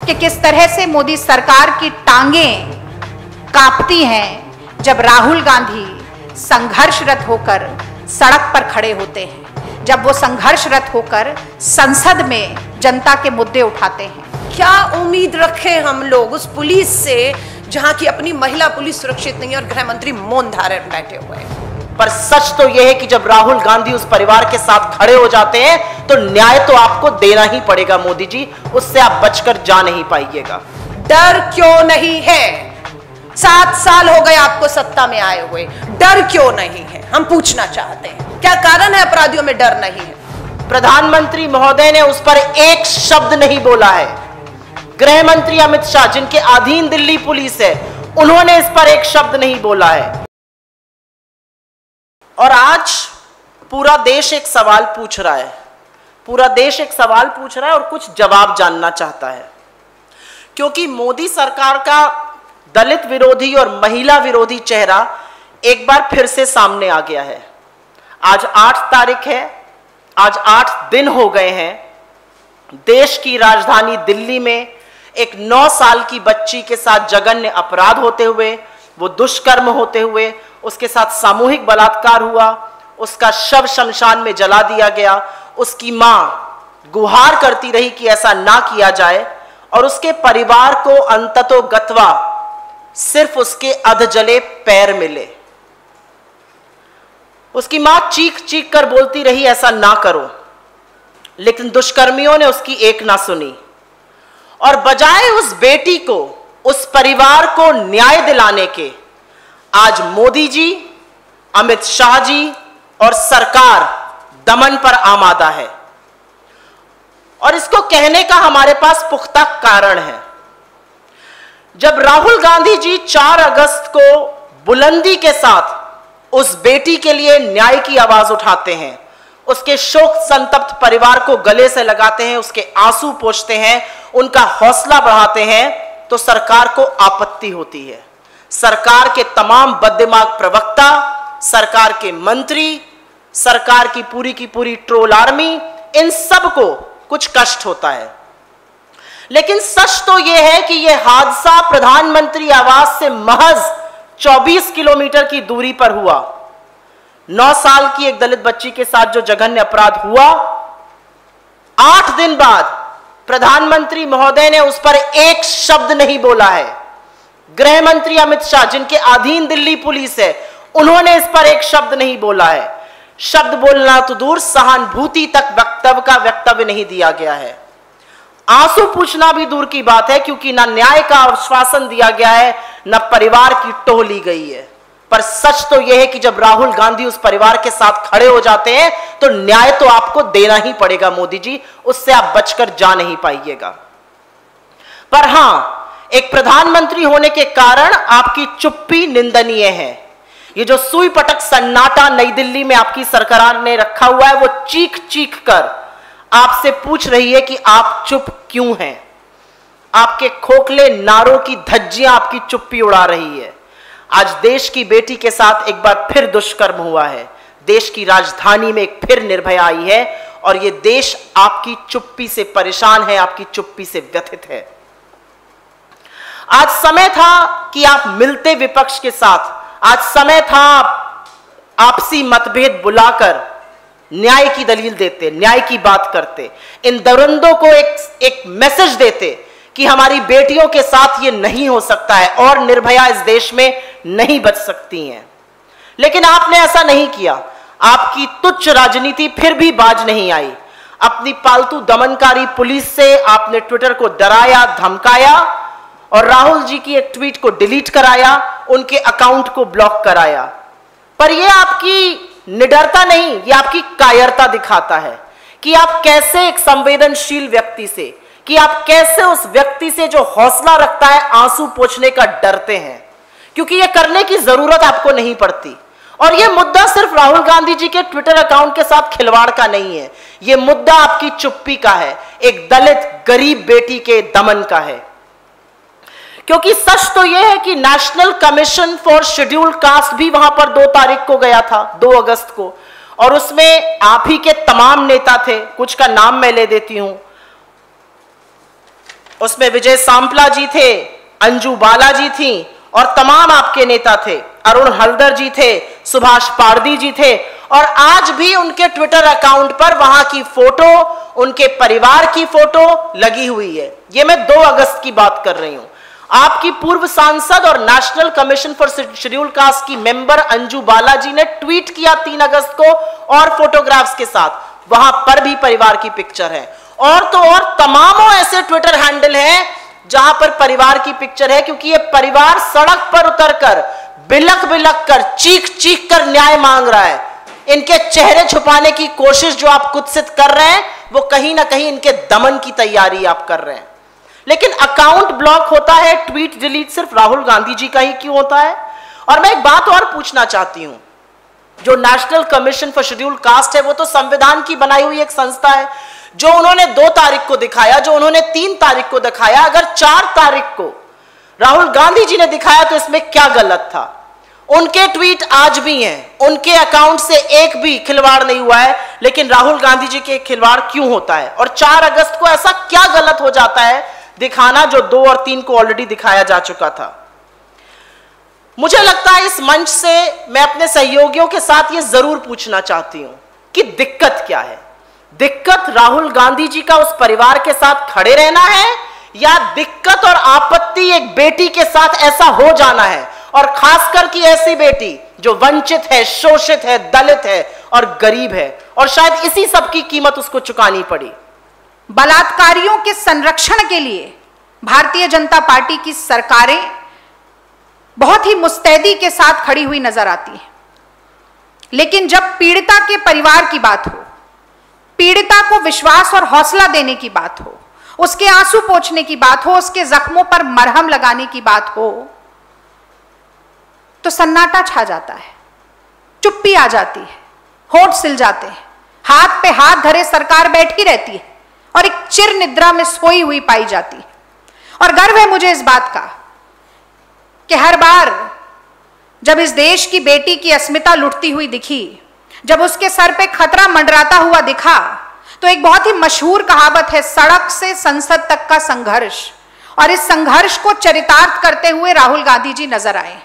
कि किस तरह से मोदी सरकार की टांगें कांपती हैं जब राहुल गांधी संघर्षरत होकर सड़क पर खड़े होते हैं, जब वो संघर्षरत होकर संसद में जनता के मुद्दे उठाते हैं। क्या उम्मीद रखें हम लोग उस पुलिस से जहां की अपनी महिला पुलिस सुरक्षित नहीं है और गृह मंत्री मौन धारण बैठे हुए हैं? पर सच तो यह है कि जब राहुल गांधी उस परिवार के साथ खड़े हो जाते हैं तो न्याय तो आपको देना ही पड़ेगा मोदी जी, उससे आप बचकर जा नहीं पाइएगा। डर क्यों नहीं है? 7 साल हो गए आपको सत्ता में आए हुए, डर क्यों नहीं है? हम पूछना चाहते हैं, क्या कारण है अपराधियों में डर नहीं है? प्रधानमंत्री महोदय ने उस पर एक शब्द नहीं बोला है। गृह मंत्री अमित शाह, जिनके अधीन दिल्ली पुलिस है, उन्होंने इस पर एक शब्द नहीं बोला है। और आज पूरा देश एक सवाल पूछ रहा है, पूरा देश एक सवाल पूछ रहा है और कुछ जवाब जानना चाहता है, क्योंकि मोदी सरकार का दलित विरोधी और महिला विरोधी चेहरा एक बार फिर से सामने आ गया है। आज 8 तारीख है, आज 8 दिन हो गए हैं देश की राजधानी दिल्ली में एक 9 साल की बच्ची के साथ जघन्य अपराध होते हुए, वो दुष्कर्म होते हुए, उसके साथ सामूहिक बलात्कार हुआ, उसका शव शमशान में जला दिया गया। उसकी मां गुहार करती रही कि ऐसा ना किया जाए और उसके परिवार को अंततोगत्वा सिर्फ उसके अधजले पैर मिले। उसकी मां चीख चीख कर बोलती रही ऐसा ना करो, लेकिन दुष्कर्मियों ने उसकी एक ना सुनी और बजाय उस बेटी को, उस परिवार को न्याय दिलाने के, आज मोदी जी, अमित शाह जी और सरकार दमन पर आमादा है। और इसको कहने का हमारे पास पुख्ता कारण है। जब राहुल गांधी जी 4 अगस्त को बुलंदी के साथ उस बेटी के लिए न्याय की आवाज उठाते हैं, उसके शोक संतप्त परिवार को गले से लगाते हैं, उसके आंसू पोंछते हैं, उनका हौसला बढ़ाते हैं, तो सरकार को आपत्ति होती है। सरकार के तमाम बददिमाग प्रवक्ता, सरकार के मंत्री, सरकार की पूरी ट्रोल आर्मी, इन सब को कुछ कष्ट होता है। लेकिन सच तो यह है कि यह हादसा प्रधानमंत्री आवास से महज 24 किलोमीटर की दूरी पर हुआ। 9 साल की एक दलित बच्ची के साथ जो जघन्य अपराध हुआ, 8 दिन बाद प्रधानमंत्री महोदय ने उस पर एक शब्द नहीं बोला है। गृह मंत्री अमित शाह, जिनके अधीन दिल्ली पुलिस है, उन्होंने इस पर एक शब्द नहीं बोला है। शब्द बोलना तो दूर, सहानुभूति तक वक्तव्य नहीं दिया गया है। आंसू पूछना भी दूर की बात है, क्योंकि ना न्याय का आश्वासन दिया गया है, न परिवार की टोह ली गई है। पर सच तो यह है कि जब राहुल गांधी उस परिवार के साथ खड़े हो जाते हैं तो न्याय तो आपको देना ही पड़ेगा मोदी जी, उससे आप बचकर जा नहीं पाइएगा। पर हां, एक प्रधानमंत्री होने के कारण आपकी चुप्पी निंदनीय है। ये जो सुई पटक सन्नाटा नई दिल्ली में आपकी सरकार ने रखा हुआ है, वो चीख चीख कर आपसे पूछ रही है कि आप चुप क्यों हैं। आपके खोखले नारों की धज्जियां आपकी चुप्पी उड़ा रही है। आज देश की बेटी के साथ एक बार फिर दुष्कर्म हुआ है, देश की राजधानी में एक फिर निर्भया आई है और ये देश आपकी चुप्पी से परेशान है, आपकी चुप्पी से व्यथित है। आज समय था कि आप मिलते विपक्ष के साथ, आज समय था आपसी मतभेद बुलाकर न्याय की दलील देते, न्याय की बात करते, इन दरिंदों को एक मैसेज देते कि हमारी बेटियों के साथ ये नहीं हो सकता है और निर्भया इस देश में नहीं बच सकती हैं। लेकिन आपने ऐसा नहीं किया। आपकी तुच्छ राजनीति फिर भी बाज नहीं आई। अपनी पालतू दमनकारी पुलिस से आपने ट्विटर को डराया, धमकाया और राहुल जी की एक ट्वीट को डिलीट कराया, उनके अकाउंट को ब्लॉक कराया। पर यह आपकी निडरता नहीं, यह आपकी कायरता दिखाता है कि आप कैसे एक संवेदनशील व्यक्ति से, कि आप कैसे उस व्यक्ति से जो हौसला रखता है आंसू पोंछने का डरते हैं, क्योंकि यह करने की जरूरत आपको नहीं पड़ती। और यह मुद्दा सिर्फ राहुल गांधी जी के ट्विटर अकाउंट के साथ खिलवाड़ का नहीं है, यह मुद्दा आपकी चुप्पी का है, एक दलित गरीब बेटी के दमन का है। क्योंकि सच तो यह है कि national commission for scheduled caste भी वहां पर 2 तारीख को गया था, 2 अगस्त को, और उसमें आप ही के तमाम नेता थे। कुछ का नाम मैं ले देती हूं। उसमें विजय सांपला जी थे, अंजू बाला जी थी और तमाम आपके नेता थे, अरुण हल्दर जी थे, सुभाष पारदी जी थे। और आज भी उनके ट्विटर अकाउंट पर वहां की फोटो, उनके परिवार की फोटो लगी हुई है। ये मैं 2 अगस्त की बात कर रही हूं। आपकी पूर्व सांसद और national commission for schedule caste की मेंबर अंजू बाला जी ने ट्वीट किया 3 अगस्त को और फोटोग्राफ्स के साथ, वहां पर भी परिवार की पिक्चर है। और तो और तमामों ऐसे ट्विटर हैंडल हैं जहां पर परिवार की पिक्चर है, क्योंकि ये परिवार सड़क पर उतरकर बिलक बिलक कर, चीख चीख कर न्याय मांग रहा है। इनके चेहरे छुपाने की कोशिश जो आप कुत्सित कर रहे हैं, वो कहीं ना कहीं इनके दमन की तैयारी आप कर रहे हैं। लेकिन अकाउंट ब्लॉक होता है, ट्वीट डिलीट सिर्फ राहुल गांधी जी का ही क्यों होता है? और मैं एक बात और पूछना चाहती हूं, जो national commission for schedule caste है वो तो संविधान की बनाई हुई एक संस्था है। जो उन्होंने 2 तारीख को दिखाया, जो उन्होंने 3 तारीख को दिखाया, अगर 4 तारीख को राहुल गांधी जी ने दिखाया तो इसमें क्या गलत था? उनके ट्वीट आज भी हैं, उनके अकाउंट से एक भी खिलवाड़ नहीं हुआ है, लेकिन राहुल गांधी जी के खिलवाड़ क्यों होता है? और 4 अगस्त को ऐसा क्या गलत हो जाता है दिखाना, जो 2 और 3 को ऑलरेडी दिखाया जा चुका था? मुझे लगता है इस मंच से मैं अपने सहयोगियों के साथ ये जरूर पूछना चाहती हूं कि दिक्कत क्या है? दिक्कत राहुल गांधी जी का उस परिवार के साथ खड़े रहना है, या दिक्कत और आपत्ति एक बेटी के साथ ऐसा हो जाना है, और खासकर की ऐसी बेटी जो वंचित है, शोषित है, दलित है और गरीब है, और शायद इसी सब की कीमत उसको चुकानी पड़ी। बलात्कारियों के संरक्षण के लिए भारतीय जनता पार्टी की सरकारें बहुत ही मुस्तैदी के साथ खड़ी हुई नजर आती हैं, लेकिन जब पीड़िता के परिवार की बात हो, पीड़िता को विश्वास और हौसला देने की बात हो, उसके आंसू पोंछने की बात हो, उसके जख्मों पर मरहम लगाने की बात हो, तो सन्नाटा छा जाता है, चुप्पी आ जाती है, होठ सिल जाते हैं, हाथ पे हाथ धरे सरकार बैठी रहती है और एक चिर निद्रा में सोई हुई पाई जाती है। और गर्व है मुझे इस बात का कि हर बार जब इस देश की बेटी की अस्मिता लुटती हुई दिखी, जब उसके सर पे खतरा मंडराता हुआ दिखा, तो एक बहुत ही मशहूर कहावत है, सड़क से संसद तक का संघर्ष। और इस संघर्ष को चरितार्थ करते हुए राहुल गांधी जी नजर आए।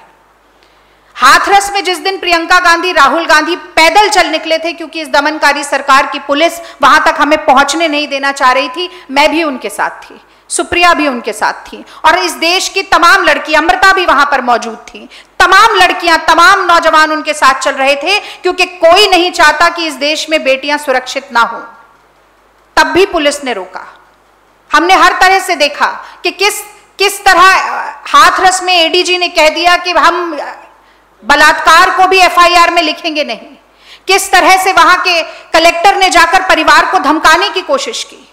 हाथरस में जिस दिन प्रियंका गांधी, राहुल गांधी पैदल चल निकले थे, क्योंकि इस दमनकारी सरकार की पुलिस वहां तक हमें पहुंचने नहीं देना चाह रही थी, मैं भी उनके साथ थी, सुप्रिया भी उनके साथ थी, और इस देश की तमाम लड़कियां, अमृता भी वहां पर मौजूद थी, तमाम लड़कियां, तमाम नौजवान उनके साथ चल रहे थे, क्योंकि कोई नहीं चाहता कि इस देश में बेटियां सुरक्षित ना हो। तब भी पुलिस ने रोका। हमने हर तरह से देखा कि किस तरह हाथरस में एडीजी ने कह दिया कि हम बलात्कार को भी एफआईआर में लिखेंगे नहीं, किस तरह से वहां के कलेक्टर ने जाकर परिवार को धमकाने की कोशिश की।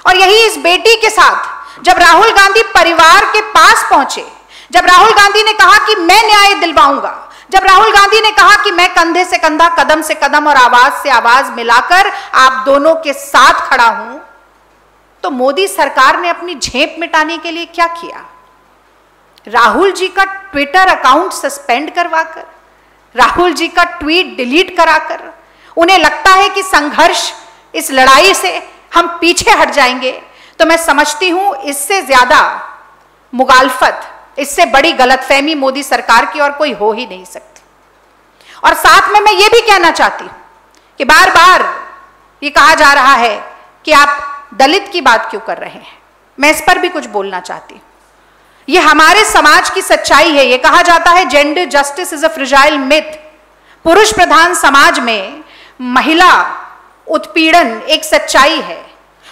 और यही इस बेटी के साथ जब राहुल गांधी परिवार के पास पहुंचे, जब राहुल गांधी ने कहा कि मैं न्याय दिलवाऊंगा, जब राहुल गांधी ने कहा कि मैं कंधे से कंधा, कदम से कदम और आवाज से आवाज मिलाकर आप दोनों के साथ खड़ा हूं, तो मोदी सरकार ने अपनी झेप मिटाने के लिए क्या किया? राहुल जी का ट्विटर अकाउंट सस्पेंड करवाकर, राहुल जी का ट्वीट डिलीट कराकर, उन्हें लगता है कि संघर्ष, इस लड़ाई से हम पीछे हट जाएंगे। तो मैं समझती हूं इससे ज्यादा मुगालफत, इससे बड़ी गलतफहमी मोदी सरकार की और कोई हो ही नहीं सकती। और साथ में मैं ये भी कहना चाहती हूं कि बार बार ये कहा जा रहा है कि आप दलित की बात क्यों कर रहे हैं, मैं इस पर भी कुछ बोलना चाहती हूं। ये हमारे समाज की सच्चाई है। ये कहा जाता है gender justice is a fragile myth. पुरुष प्रधान समाज में महिला उत्पीड़न एक सच्चाई है,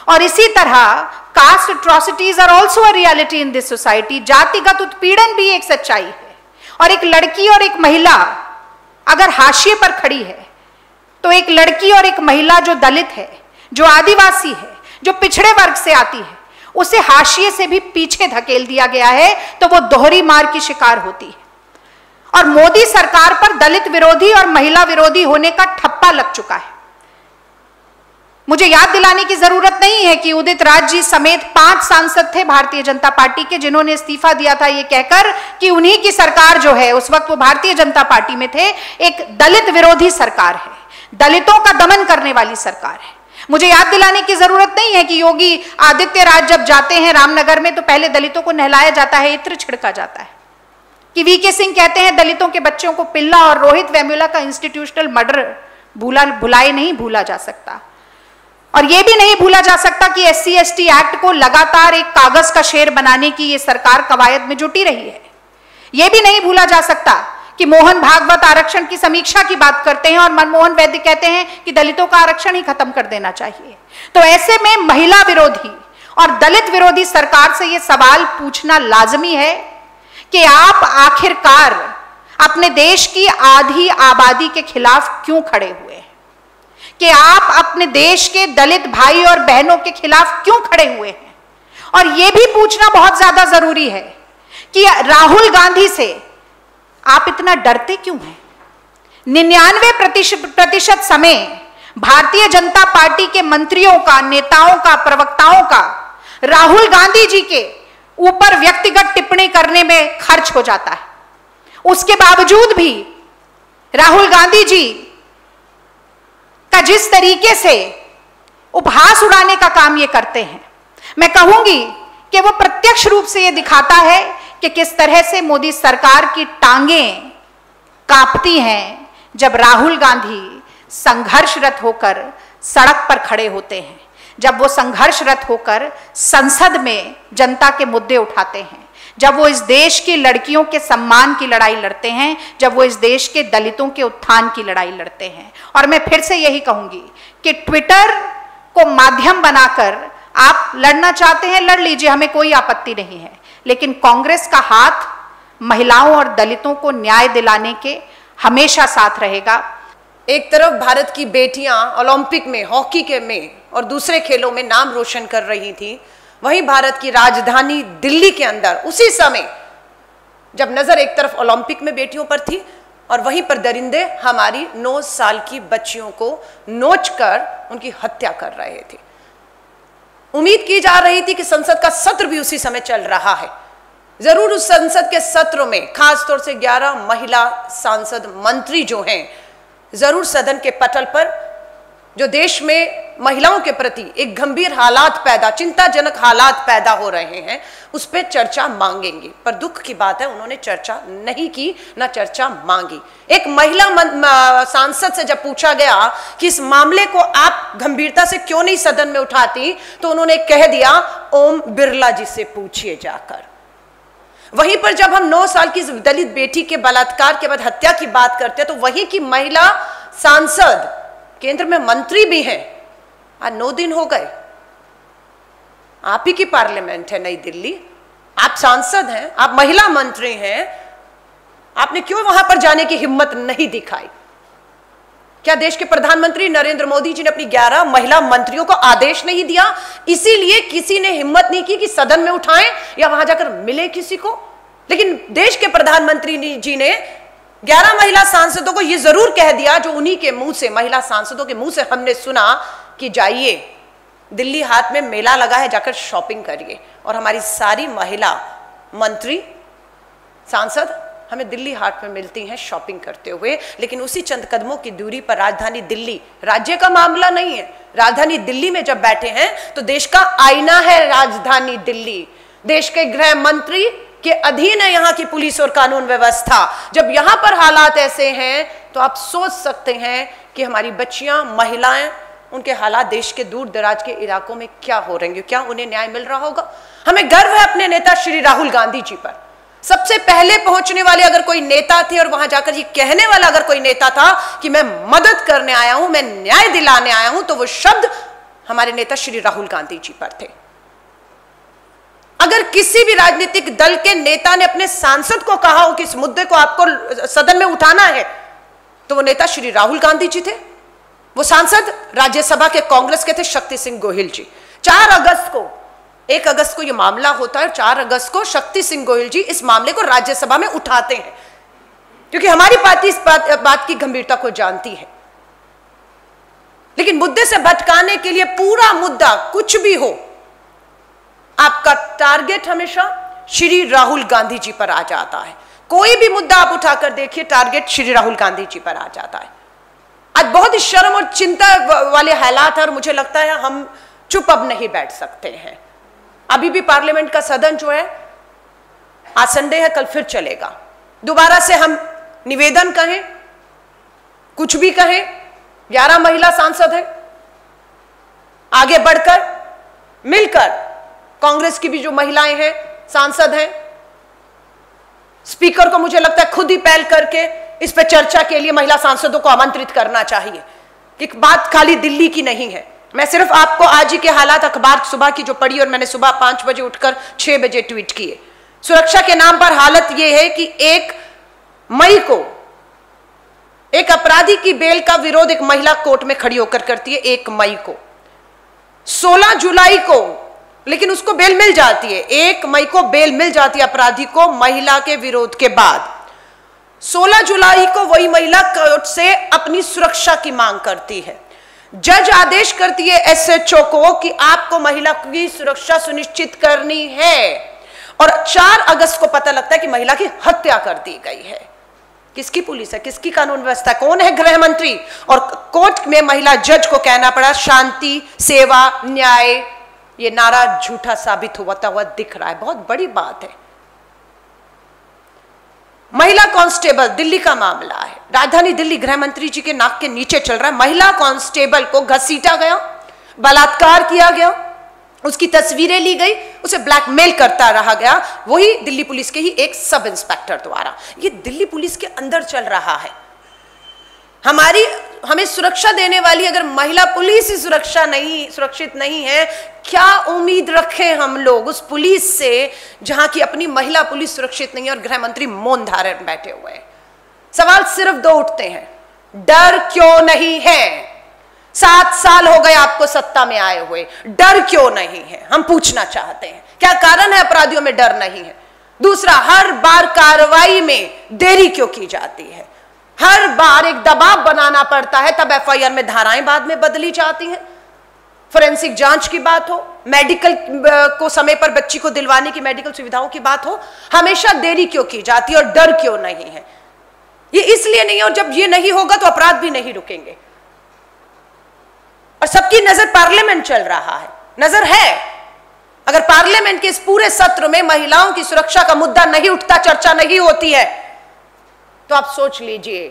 और इसी तरह caste atrocities are also a reality in this society. जातिगत उत्पीड़न भी एक सच्चाई है। और एक लड़की और एक महिला अगर हाशिए पर खड़ी है, तो एक लड़की और एक महिला जो दलित है, जो आदिवासी है, जो पिछड़े वर्ग से आती है, उसे हाशिए से भी पीछे धकेल दिया गया है, तो वो दोहरी मार की शिकार होती है। और मोदी सरकार पर दलित विरोधी और महिला विरोधी होने का ठप्पा लग चुका है। मुझे याद दिलाने की जरूरत नहीं है कि उदित राज जी समेत 5 सांसद थे भारतीय जनता पार्टी के, जिन्होंने इस्तीफा दिया था ये कहकर कि उन्हीं की सरकार जो है, उस वक्त वो भारतीय जनता पार्टी में थे, एक दलित विरोधी सरकार है, दलितों का दमन करने वाली सरकार है। मुझे याद दिलाने की जरूरत नहीं है कि योगी आदित्यनाथ जब जाते हैं रामनगर में तो पहले दलितों को नहलाया जाता है, इत्र छिड़का जाता है। कि वीके सिंह कहते हैं दलितों के बच्चों को पिल्ला, और रोहित वेमुला का इंस्टीट्यूशनल मर्डर भुलाए नहीं भूला जा सकता। और यह भी नहीं भूला जा सकता कि SC/ST एक्ट को लगातार एक कागज का शेर बनाने की ये सरकार कवायद में जुटी रही है। यह भी नहीं भूला जा सकता कि मोहन भागवत आरक्षण की समीक्षा की बात करते हैं और मनमोहन वैद्य कहते हैं कि दलितों का आरक्षण ही खत्म कर देना चाहिए। तो ऐसे में महिला विरोधी और दलित विरोधी सरकार से यह सवाल पूछना लाजमी है कि आप आखिरकार अपने देश की आधी आबादी के खिलाफ क्यों खड़े हुए हैं, कि आप अपने देश के दलित भाई और बहनों के खिलाफ क्यों खड़े हुए हैं। और यह भी पूछना बहुत ज्यादा जरूरी है कि राहुल गांधी से आप इतना डरते क्यों हैं। 99% समय भारतीय जनता पार्टी के मंत्रियों का, नेताओं का, प्रवक्ताओं का राहुल गांधी जी के ऊपर व्यक्तिगत टिप्पणी करने में खर्च हो जाता है। उसके बावजूद भी राहुल गांधी जी का जिस तरीके से उपहास उड़ाने का काम ये करते हैं, मैं कहूंगी कि वो प्रत्यक्ष रूप से ये दिखाता है कि किस तरह से मोदी सरकार की टांगें कांपती हैं जब राहुल गांधी संघर्षरत होकर सड़क पर खड़े होते हैं, जब वो संघर्षरत होकर संसद में जनता के मुद्दे उठाते हैं, जब वो इस देश की लड़कियों के सम्मान की लड़ाई लड़ते हैं, जब वो इस देश के दलितों के उत्थान की लड़ाई लड़ते हैं। और मैं फिर से यही कहूंगी कि ट्विटर को माध्यम बनाकर आप लड़ना चाहते हैं, लड़ लीजिए, हमें कोई आपत्ति नहीं है, लेकिन कांग्रेस का हाथ महिलाओं और दलितों को न्याय दिलाने के हमेशा साथ रहेगा। एक तरफ भारत की बेटियां ओलंपिक में, हॉकी के में और दूसरे खेलों में नाम रोशन कर रही थी, वहीं भारत की राजधानी दिल्ली के अंदर उसी समय जब नजर एक तरफ ओलंपिक में बेटियों पर थी और वहीं पर दरिंदे हमारी 9 साल की बच्चियों को नोचकर उनकी हत्या कर रहे थे। उम्मीद की जा रही थी कि संसद का सत्र भी उसी समय चल रहा है, जरूर उस संसद के सत्र में खासतौर से 11 महिला सांसद मंत्री जो हैं, जरूर सदन के पटल पर जो देश में महिलाओं के प्रति एक गंभीर हालात पैदा, चिंताजनक हालात पैदा हो रहे हैं, उस पर चर्चा मांगेंगे। पर दुख की बात है उन्होंने चर्चा नहीं की, ना चर्चा मांगी। एक महिला सांसद से जब पूछा गया कि इस मामले को आप गंभीरता से क्यों नहीं सदन में उठाती, तो उन्होंने कह दिया ओम बिरला जी से पूछिए जाकर। वहीं पर जब हम 9 साल की दलित बेटी के बलात्कार के बाद हत्या की बात करते हैं, तो वहीं की महिला सांसद केंद्र में मंत्री भी हैं। आज 9 दिन हो गए, आप ही की पार्लियामेंट है नई दिल्ली, आप सांसद हैं, आप महिला मंत्री हैं, आपने क्यों वहां पर जाने की हिम्मत नहीं दिखाई? क्या देश के प्रधानमंत्री नरेंद्र मोदी जी ने अपनी 11 महिला मंत्रियों को आदेश नहीं दिया, इसीलिए किसी ने हिम्मत नहीं की कि सदन में उठाएं या वहां जाकर मिले किसी को? लेकिन देश के प्रधानमंत्री जी ने 11 महिला सांसदों को यह जरूर कह दिया, जो उन्हीं के मुंह से, महिला सांसदों के मुंह से हमने सुना कि जाइए दिल्ली हाट में मेला लगा है, जाकर शॉपिंग करिए। और हमारी सारी महिला मंत्री सांसद हमें दिल्ली हाट में मिलती हैं शॉपिंग करते हुए। लेकिन उसी चंद कदमों की दूरी पर राजधानी दिल्ली, राज्य का मामला नहीं है, राजधानी दिल्ली में जब बैठे हैं तो देश का आईना है राजधानी दिल्ली, देश के गृह मंत्री के अधीन है यहाँ की पुलिस और कानून व्यवस्था। जब यहाँ पर हालात ऐसे हैं तो आप सोच सकते हैं कि हमारी बच्चियां, महिलाएं, उनके हालात देश के दूर दराज के इलाकों में क्या हो रहे हैं, क्या उन्हें न्याय मिल रहा होगा? हमें गर्व है अपने नेता श्री राहुल गांधी जी पर। सबसे पहले पहुंचने वाले अगर कोई नेता थे और वहां जाकर ये कहने वाला अगर कोई नेता था कि मैं मदद करने आया हूं, मैं न्याय दिलाने आया हूं, तो वो शब्द हमारे नेता श्री राहुल गांधी जी पर थे। अगर किसी भी राजनीतिक दल के नेता ने अपने सांसद को कहा हो कि इस मुद्दे को आपको सदन में उठाना है, तो वो नेता श्री राहुल गांधी जी थे। वो सांसद राज्यसभा के कांग्रेस के थे शक्ति सिंह गोहिल जी। 4 अगस्त को, 1 अगस्त को यह मामला होता है, 4 अगस्त को शक्ति सिंह गोहिल जी इस मामले को राज्यसभा में उठाते हैं, क्योंकि हमारी पार्टी इस बात की गंभीरता को जानती है। लेकिन मुद्दे से भटकाने के लिए पूरा मुद्दा कुछ भी हो, आपका टारगेट हमेशा श्री राहुल गांधी जी पर आ जाता है। कोई भी मुद्दा आप उठाकर देखिए, टारगेट श्री राहुल गांधी जी पर आ जाता है। आज बहुत ही शर्म और चिंता वाले हालात है और मुझे लगता है हम चुप अब नहीं बैठ सकते हैं। अभी भी पार्लियामेंट का सदन जो है, आज संडे है, कल फिर चलेगा। दोबारा से हम निवेदन कहें, कुछ भी कहें, 11 महिला सांसद हैं, आगे बढ़कर मिलकर कांग्रेस की भी जो महिलाएं हैं सांसद हैं, स्पीकर को मुझे लगता है खुद ही पहल करके इस पर चर्चा के लिए महिला सांसदों को आमंत्रित करना चाहिए कि बात खाली दिल्ली की नहीं है। मैं सिर्फ आपको आज ही के हालात अखबार सुबह की जो पढ़ी, और मैंने सुबह 5 बजे उठकर 6 बजे ट्वीट किए। सुरक्षा के नाम पर हालत यह है कि 1 मई को एक अपराधी की बेल का विरोध एक महिला कोर्ट में खड़ी होकर करती है 1 मई को। 16 जुलाई को लेकिन उसको बेल मिल जाती है, 1 मई को बेल मिल जाती है अपराधी को महिला के विरोध के बाद। 16 जुलाई को वही महिला कोर्ट से अपनी सुरक्षा की मांग करती है। जज आदेश करती है एसएचओ को कि आपको महिला की सुरक्षा सुनिश्चित करनी है, और 4 अगस्त को पता लगता है कि महिला की हत्या कर दी गई है। किसकी पुलिस है, किसकी कानून व्यवस्था, कौन है गृह मंत्री? और कोर्ट में महिला जज को कहना पड़ा शांति, सेवा, न्याय। ये नारा झूठा साबित होता हुआ दिख रहा है। बहुत बड़ी बात है। महिला कांस्टेबल, दिल्ली का मामला है, राजधानी दिल्ली गृह मंत्री जी के नाक के नीचे चल रहा है। महिला कांस्टेबल को घसीटा गया, बलात्कार किया गया, उसकी तस्वीरें ली गई, उसे ब्लैकमेल करता रहा गया, वही दिल्ली पुलिस के ही एक सब इंस्पेक्टर द्वारा। ये दिल्ली पुलिस के अंदर चल रहा है। हमें सुरक्षा देने वाली अगर महिला पुलिस ही सुरक्षित नहीं है, क्या उम्मीद रखें हम लोग उस पुलिस से जहां की अपनी महिला पुलिस सुरक्षित नहीं है और गृह मंत्री मौन धारण बैठे हुए हैं। सवाल सिर्फ 2 उठते हैं, डर क्यों नहीं है? 7 साल हो गए आपको सत्ता में आए हुए, डर क्यों नहीं है? हम पूछना चाहते हैं, क्या कारण है अपराधियों में डर नहीं है? दूसरा, हर बार कार्रवाई में देरी क्यों की जाती है? हर बार एक दबाव बनाना पड़ता है, तब एफआईआर में धाराएं बाद में बदली जाती हैं। फोरेंसिक जांच की बात हो, मेडिकल को समय पर बच्ची को दिलवाने की मेडिकल सुविधाओं की बात हो, हमेशा देरी क्यों की जाती है और डर क्यों नहीं है? ये इसलिए नहीं है, और जब ये नहीं होगा तो अपराध भी नहीं रुकेंगे। और सबकी नजर पार्लियामेंट चल रहा है, नजर है। अगर पार्लियामेंट के इस पूरे सत्र में महिलाओं की सुरक्षा का मुद्दा नहीं उठता, चर्चा नहीं होती है, तो आप सोच लीजिए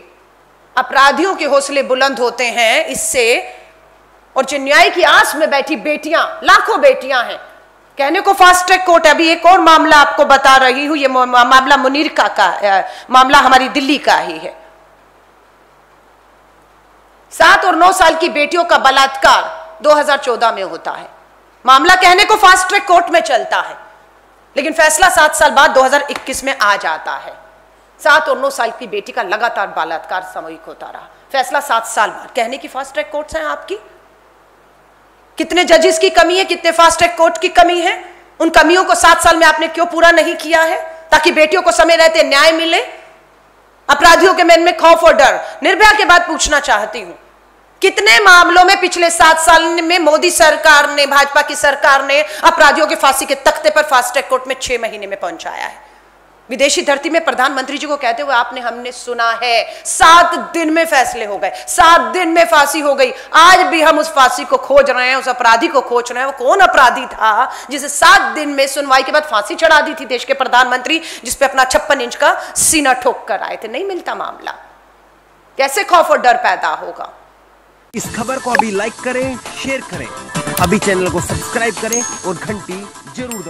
अपराधियों के हौसले बुलंद होते हैं इससे। और जो न्याय की आस में बैठी बेटियां, लाखों बेटियां हैं, कहने को फास्ट ट्रैक कोर्ट। अभी एक और मामला आपको बता रही हूं, ये मामला मुनीर का मामला हमारी दिल्ली का ही है। 7 और 9 साल की बेटियों का बलात्कार 2014 में होता है। मामला कहने को फास्ट ट्रैक कोर्ट में चलता है, लेकिन फैसला 7 साल बाद 2021 में आ जाता है। 7 और 9 साल की बेटी का लगातार बलात्कार सामूहिक होता रहा, फैसला 7 साल बाद। कहने की फास्ट ट्रैक कोर्ट्स हैं आपकी? कितने जजेस की कमी है, कितने फास्ट ट्रैक कोर्ट की कमी है? उन कमियों को 7 साल में आपने क्यों पूरा नहीं किया है, ताकि बेटियों को समय रहते न्याय मिले, अपराधियों के मन में खौफ और डर? निर्भया के बाद पूछना चाहती हूं, कितने मामलों में पिछले 7 साल में मोदी सरकार ने, भाजपा की सरकार ने अपराधियों के फांसी के तख्ते पर फास्ट ट्रैक कोर्ट में 6 महीने में पहुंचाया है? विदेशी धरती में प्रधानमंत्री जी को कहते हुए हमने सुना है 7 दिन में फैसले हो गए, 7 दिन में फांसी हो गई। आज भी हम उस फांसी को खोज रहे हैं, उस अपराधी को खोज रहे हैं। वो कौन अपराधी था जिसे 7 दिन में सुनवाई के बाद फांसी चढ़ा दी थी देश के प्रधानमंत्री, जिसपे अपना 56 इंच का सीना ठोक कर आए थे? नहीं मिलता मामला। कैसे खौफ और डर पैदा होगा? इस खबर को अभी लाइक करें, शेयर करें, अभी चैनल को सब्सक्राइब करें और घंटी जरूर दबाएं।